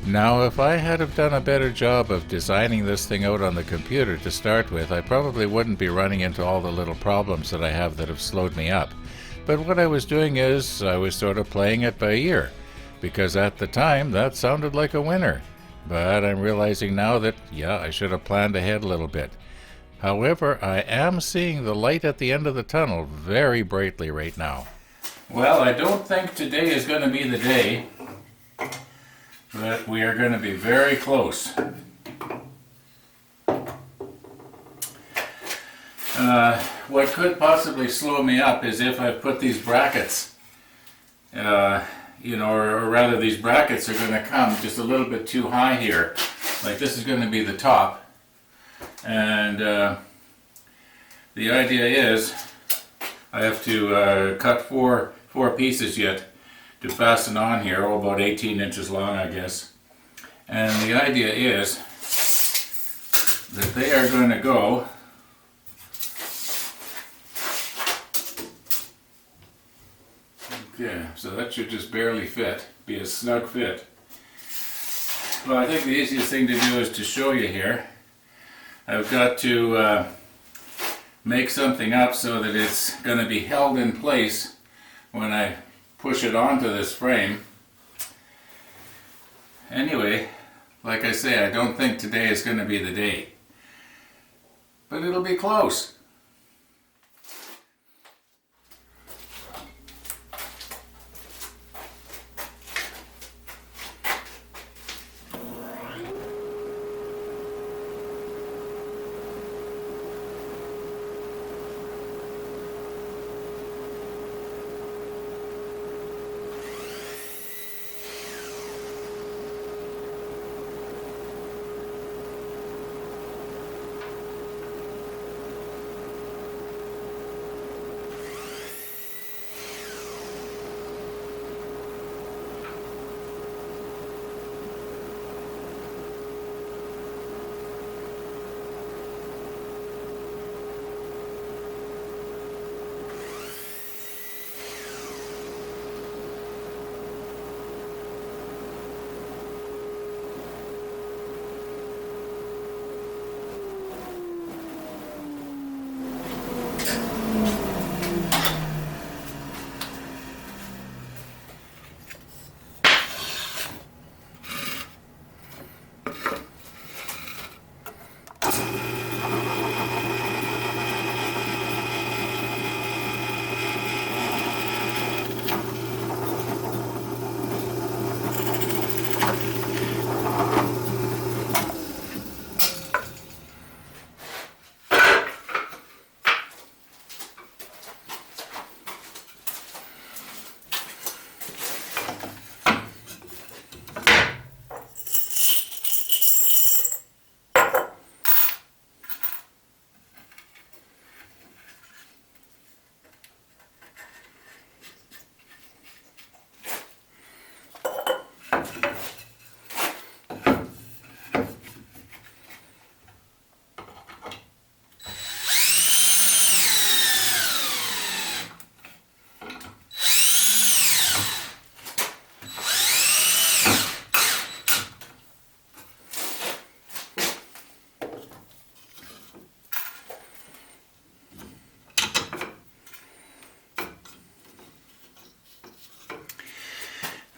Now, if I had have done a better job of designing this thing out on the computer to start with, I probably wouldn't be running into all the little problems that I have that have slowed me up. But what I was doing is I was sort of playing it by ear, because at the time that sounded like a winner. But I'm realizing now that, yeah, I should have planned ahead a little bit. However, I am seeing the light at the end of the tunnel very brightly right now. Well, I don't think today is going to be the day, but we are going to be very close. What could possibly slow me up is if I put these brackets, or rather these brackets are going to come just a little bit too high here. Like this is going to be the top. And the idea is I have to cut four pieces yet to fasten on here, about 18 inches long, I guess. And the idea is that they are going to go okay, so that should just barely fit, be a snug fit. Well, I think the easiest thing to do is to show you here. I've got to make something up so that it's going to be held in place when I push it onto this frame. Anyway, like I say, I don't think today is going to be the day, but it'll be close.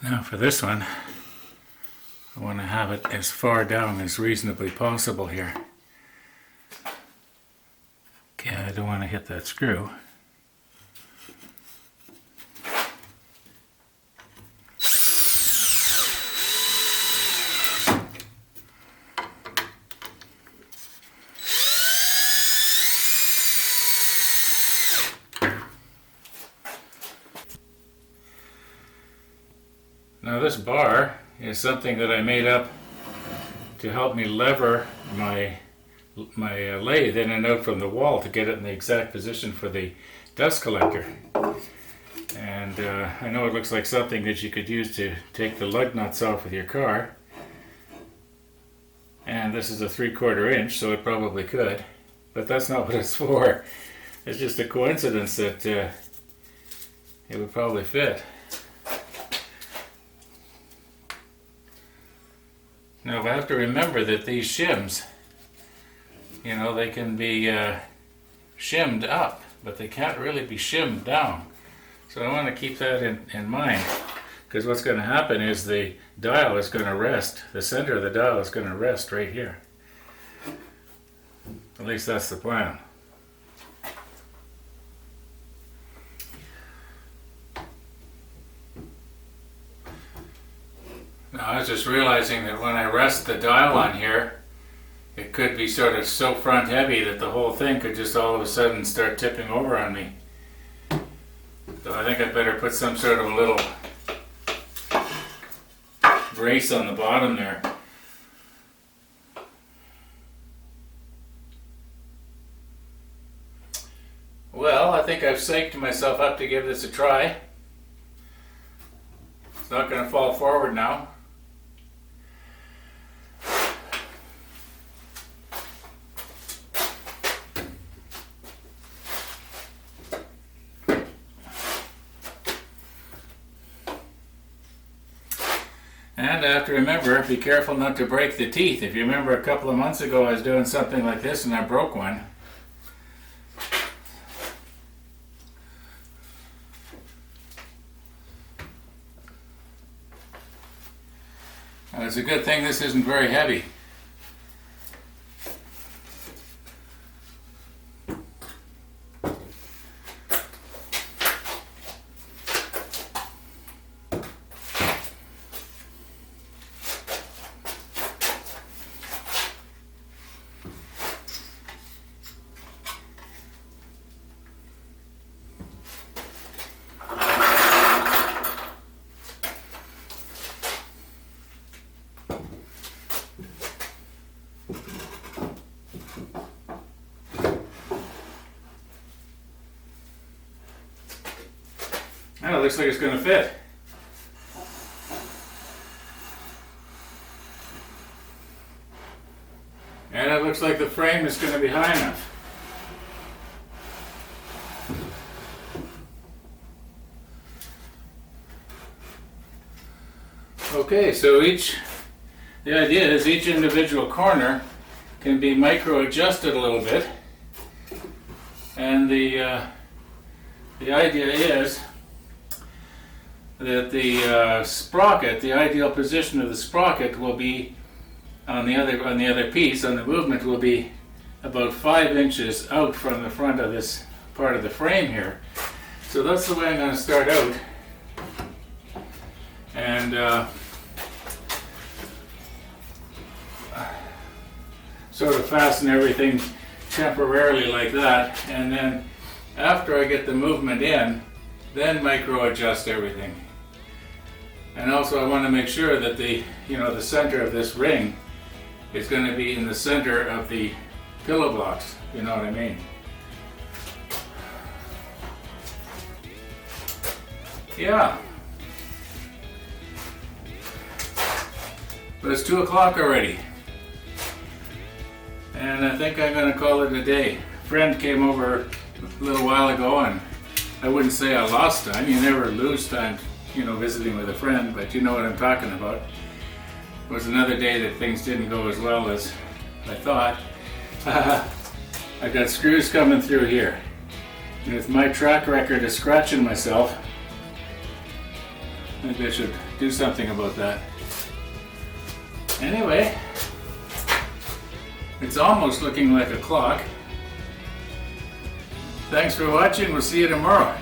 Now for this one, I want to have it as far down as reasonably possible here. Okay, I don't want to hit that screw. Now this bar is something that I made up to help me lever my lathe in and out from the wall to get it in the exact position for the dust collector. And I know it looks like something that you could use to take the lug nuts off with your car. And this is a 3/4 inch, so it probably could. But that's not what it's for. It's just a coincidence that it would probably fit. Now I have to remember that these shims, they can be shimmed up, but they can't really be shimmed down. So I want to keep that in mind, because what's going to happen is the dial is going to rest, the center of the dial is going to rest right here. At least that's the plan. Now I was just realizing that when I rest the dial on here, it could be sort of so front heavy that the whole thing could just all of a sudden start tipping over on me. So I think I'd better put some sort of a little brace on the bottom there. Well, I think I've psyched myself up to give this a try. It's not going to fall forward now. And I have to remember, be careful not to break the teeth. If you remember a couple of months ago I was doing something like this and I broke one. And it's a good thing this isn't very heavy. Oh, it looks like it's going to fit. And it looks like the frame is going to be high enough. Okay, so the idea is each individual corner can be micro adjusted a little bit. And the idea is that the sprocket, the ideal position of the sprocket will be on the other piece, on the movement, will be about 5 inches out from the front of this part of the frame here. So that's the way I'm going to start out. And sort of fasten everything temporarily like that, and then after I get the movement in, then micro adjust everything. And also I want to make sure that the center of this ring is going to be in the center of the pillow blocks, you know what I mean. Yeah. But it's 2 o'clock already. And I think I'm going to call it a day. A friend came over a little while ago, and I wouldn't say I lost time. You never lose time, visiting with a friend, but you know what I'm talking about. It was another day that things didn't go as well as I thought. I got screws coming through here. And with my track record of scratching myself, I think I should do something about that. Anyway, it's almost looking like a clock. Thanks for watching. We'll see you tomorrow.